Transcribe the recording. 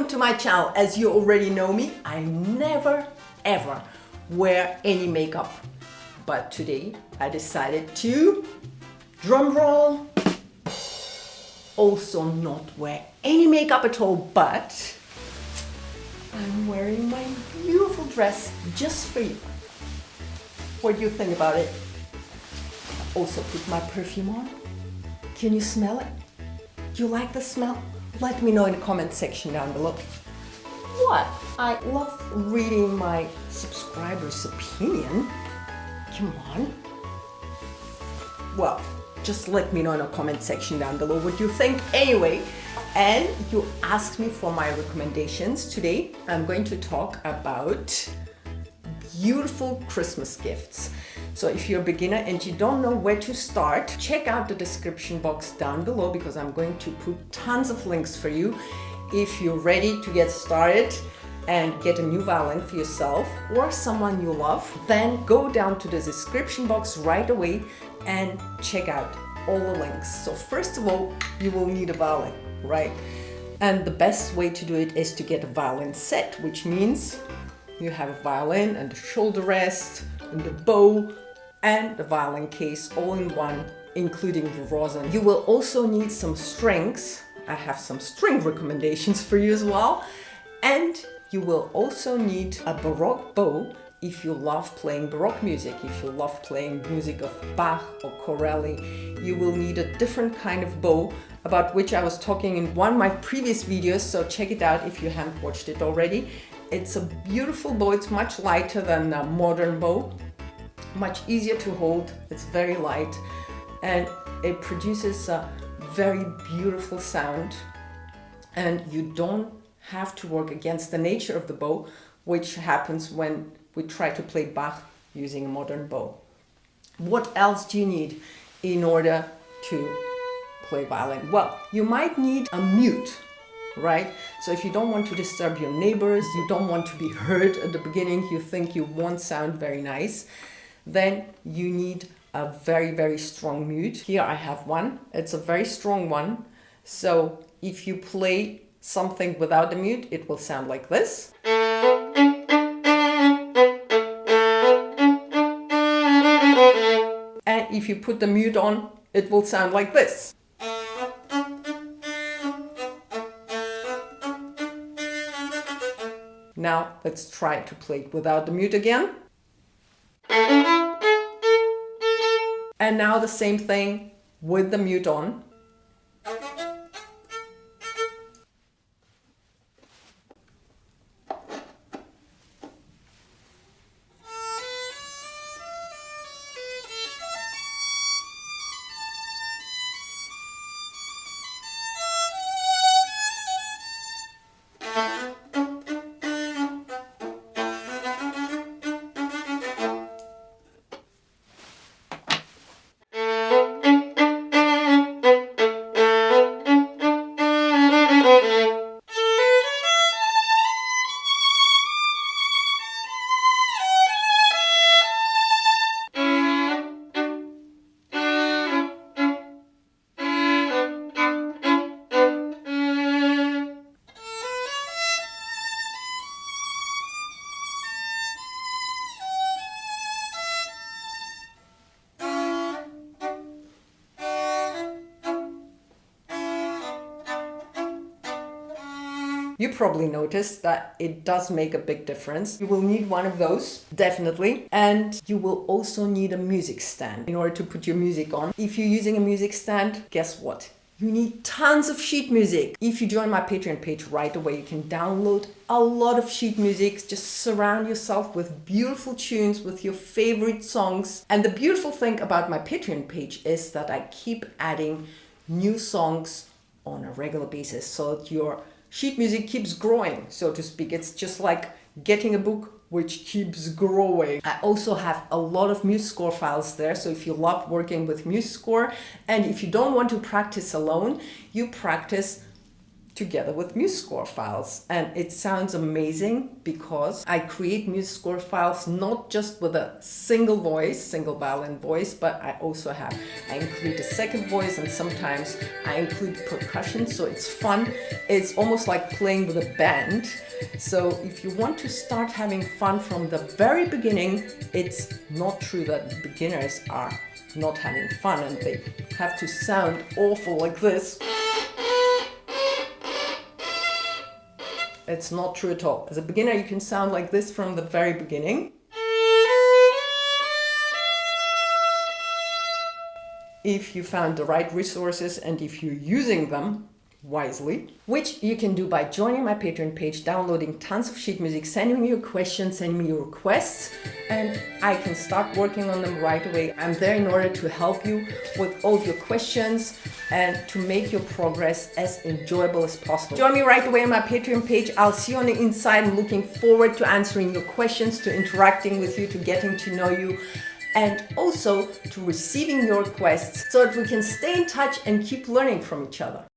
to my channel. As you already know me, I never ever wear any makeup. But today I decided to, drum roll, also not wear any makeup at all, but I'm wearing my beautiful dress just for you. What do you think about it? I also put my perfume on. Can you smell it? Do you like the smell? Let me know in the comment section down below. What? I love reading my subscribers' opinion. Come on. Well, just let me know in the comment section down below what you think anyway. And you asked me for my recommendations. Today I'm going to talk about beautiful Christmas gifts. So if you're a beginner and you don't know where to start, check out the description box down below because I'm going to put tons of links for you. If you're ready to get started and get a new violin for yourself or someone you love, then go down to the description box right away and check out all the links. So first of all, you will need a violin, right? And the best way to do it is to get a violin set, which means you have a violin and the shoulder rest and the bow and the violin case all in one, including the rosin. You will also need some strings. I have some string recommendations for you as well. And you will also need a Baroque bow if you love playing Baroque music. If you love playing music of Bach or Corelli, you will need a different kind of bow about which I was talking in one of my previous videos, so check it out if you haven't watched it already. It's a beautiful bow. It's much lighter than a modern bow, much easier to hold. It's very light and it produces a very beautiful sound, and you don't have to work against the nature of the bow, which happens when we try to play Bach using a modern bow. What else do you need in order to play violin? Well, you might need a mute, right? So if you don't want to disturb your neighbors, you don't want to be heard at the beginning, you think you won't sound very nice, then you need a very, very strong mute. Here I have one. It's a very strong one. So if you play something without the mute, it will sound like this. And if you put the mute on, it will sound like this. Now let's try to play it without the mute again. And now the same thing with the mute on. You probably noticed that it does make a big difference. You will need one of those, definitely. And you will also need a music stand in order to put your music on. If you're using a music stand, guess what? You need tons of sheet music. If you join my Patreon page right away, you can download a lot of sheet music. Just surround yourself with beautiful tunes, with your favorite songs. And the beautiful thing about my Patreon page is that I keep adding new songs on a regular basis, so that your sheet music keeps growing, so to speak. It's just like getting a book which keeps growing. I also have a lot of MuseScore files there, so if you love working with MuseScore and if you don't want to practice alone, you practice together with music score files. And it sounds amazing because I create music score files not just with a single voice, single violin voice, but I include a second voice, and sometimes I include percussion, so it's fun. It's almost like playing with a band. So if you want to start having fun from the very beginning, it's not true that beginners are not having fun and they have to sound awful like this. It's not true at all. As a beginner, you can sound like this from the very beginning. If you found the right resources and if you're using them wisely, which you can do by joining my Patreon page, downloading tons of sheet music, sending me your questions, sending me your requests, and I can start working on them right away. I'm there in order to help you with all of your questions and to make your progress as enjoyable as possible. Join me right away on my Patreon page. I'll see you on the inside. I'm looking forward to answering your questions, to interacting with you, to getting to know you, and also to receiving your requests so that we can stay in touch and keep learning from each other.